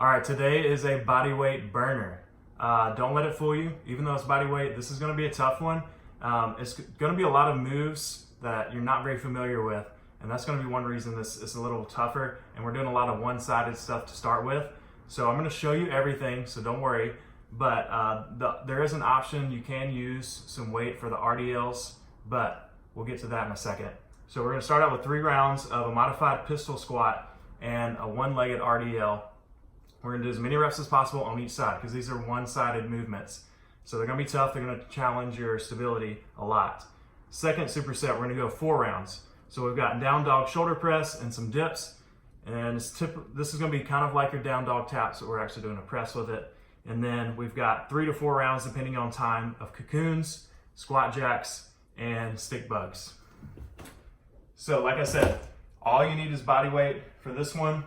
All right, today is a bodyweight burner. Don't let it fool you. Even though it's bodyweight, this is going to be a tough one. It's going to be a lot of moves that you're not very familiar with, and that's going to be one reason this is a little tougher. And we're doing a lot of one-sided stuff to start with. So I'm going to show you everything, so don't worry. But there is an option. You can use some weight for the RDLs, but we'll get to that in a second. So we're going to start out with 3 rounds of a modified pistol squat and a one-legged RDL. We're going to do as many reps as possible on each side because these are one-sided movements. So they're going to be tough. They're going to challenge your stability a lot. Second superset, we're going to go 4 rounds. So we've got down dog shoulder press and some dips. And this is going to be kind of like your down dog taps, but we're actually doing a press with it. And then we've got 3 to 4 rounds, depending on time, of cocoons, squat jacks, and stick bugs. So like I said, all you need is body weight for this one.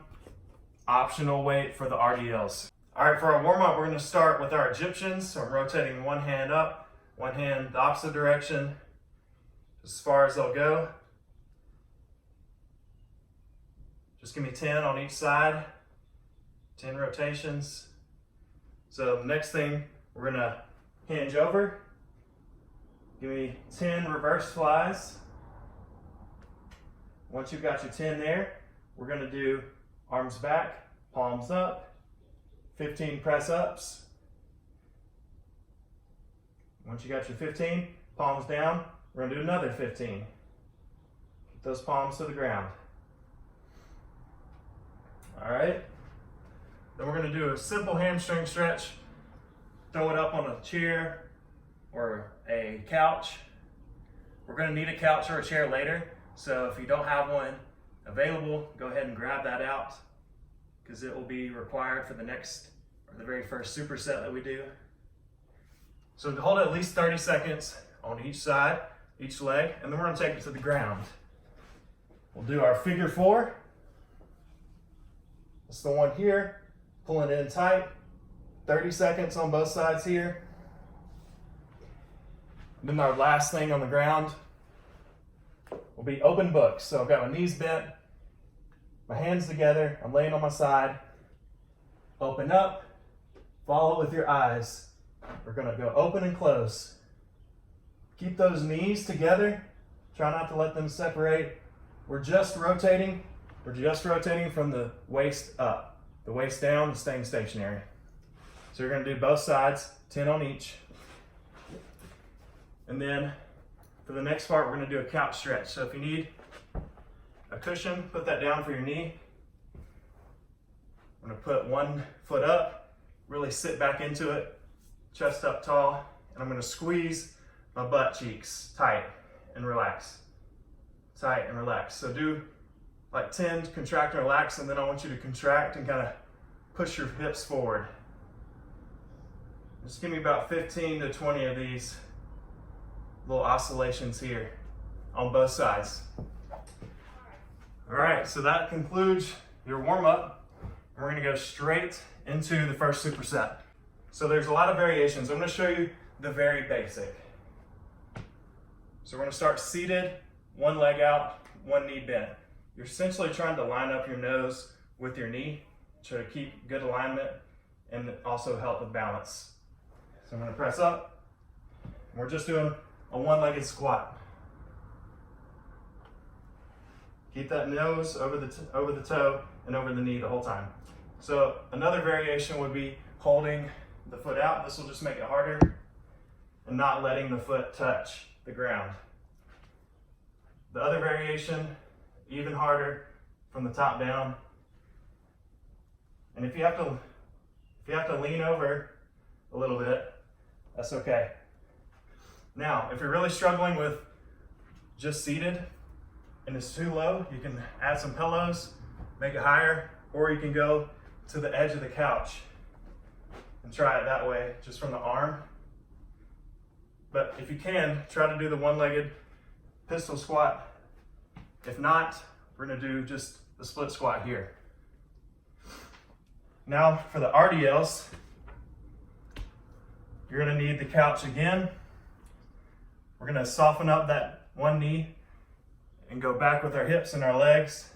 Optional weight for the RDLs. All right, for our warm-up, we're going to start with our Egyptians. So I'm rotating one hand up, one hand the opposite direction, as far as they'll go. Just give me 10 on each side, 10 rotations. So the next thing, we're going to hinge over. Give me 10 reverse flies. Once you've got your 10 there, we're going to do arms back, palms up, 15 press ups. Once you got your 15, palms down, we're going to do another 15. Get those palms to the ground. All right. Then we're going to do a simple hamstring stretch. Throw it up on a chair or a couch. We're going to need a couch or a chair later. So if you don't have one available, go ahead and grab that out because it will be required for the very first superset that we do. So hold it at least 30 seconds on each side, each leg, and then we're going to take it to the ground. We'll do our figure 4. That's the one here, pulling it in tight. 30 seconds on both sides here. And then our last thing on the ground will be open book. So I've got my knees bent, my hands together, I'm laying on my side. Open up, follow with your eyes. We're gonna go open and close. Keep those knees together. Try not to let them separate. We're just rotating from the waist up. The waist down is staying stationary. So we're gonna do both sides, 10 on each. And then for the next part, we're gonna do a couch stretch. So if you need a cushion, put that down for your knee. I'm gonna put one foot up, really sit back into it, chest up tall, and I'm gonna squeeze my butt cheeks tight and relax. Tight and relax. So do like 10, contract and relax, and then I want you to contract and kind of push your hips forward. Just give me about 15 to 20 of these little oscillations here on both sides. All right, so that concludes your warm-up. We're gonna go straight into the first superset. So there's a lot of variations. I'm gonna show you the very basic. So we're gonna start seated, one leg out, one knee bent. You're essentially trying to line up your nose with your knee to keep good alignment and also help with balance. So I'm gonna press up. We're just doing a one-legged squat. Keep that nose over the toe and over the knee the whole time. So another variation would be holding the foot out. This will just make it harder, and not letting the foot touch the ground. The other variation, even harder, from the top down. And if you have to lean over a little bit, that's okay. Now, if you're really struggling with just seated and it's too low, you can add some pillows, make it higher, or you can go to the edge of the couch and try it that way, just from the arm. But if you can, try to do the one-legged pistol squat. If not, we're gonna do just the split squat here. Now for the RDLs, you're gonna need the couch again. We're gonna soften up that one knee and go back with our hips and our legs.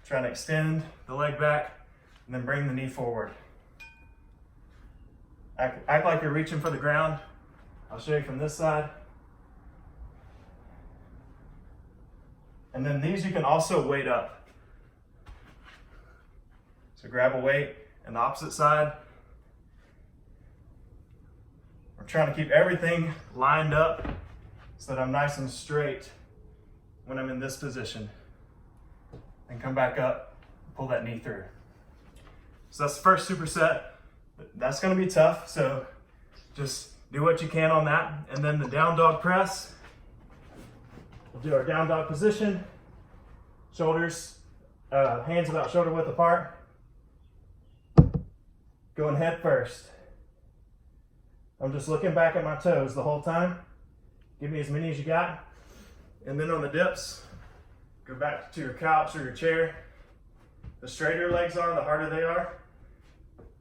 Trying to extend the leg back, and then bring the knee forward. Act like you're reaching for the ground. I'll show you from this side. And then these you can also weight up. So grab a weight and the opposite side. I'm trying to keep everything lined up so that I'm nice and straight when I'm in this position. And come back up, pull that knee through. So that's the first superset. That's gonna be tough, so just do what you can on that. And then the down dog press. We'll do our down dog position. Shoulders, hands about shoulder width apart. Going head first. I'm just looking back at my toes the whole time. Give me as many as you got. And then on the dips, go back to your couch or your chair. The straighter your legs are, the harder they are.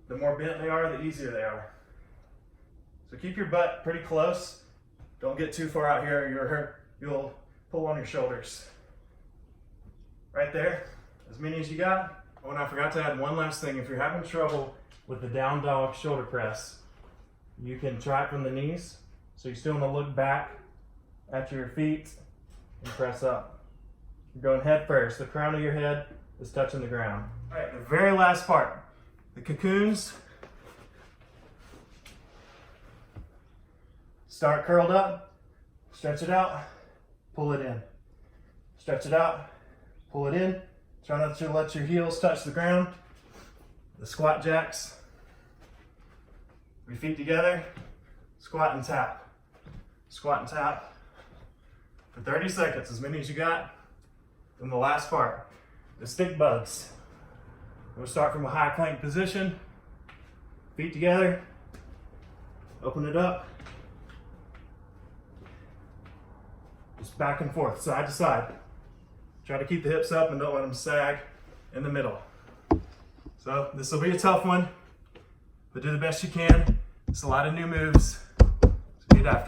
The more bent they are, the easier they are. So keep your butt pretty close. Don't get too far out here, you'll pull on your shoulders. Right there, as many as you got. Oh, and I forgot to add one last thing. If you're having trouble with the down dog shoulder press, you can try it from the knees. So you still want to look back at your feet and press up. You're going head first. The crown of your head is touching the ground. All right, the very last part, the cocoons. Start curled up, stretch it out, pull it in. Stretch it out, pull it in. Try not to let your heels touch the ground. The squat jacks. Your feet together, squat and tap. Squat and tap for 30 seconds, as many as you got. Then the last part, the stick bugs. We'll start from a high plank position. Feet together, open it up. Just back and forth, side to side. Try to keep the hips up and don't let them sag in the middle. So this will be a tough one, but do the best you can. It's a lot of new moves, so get after it.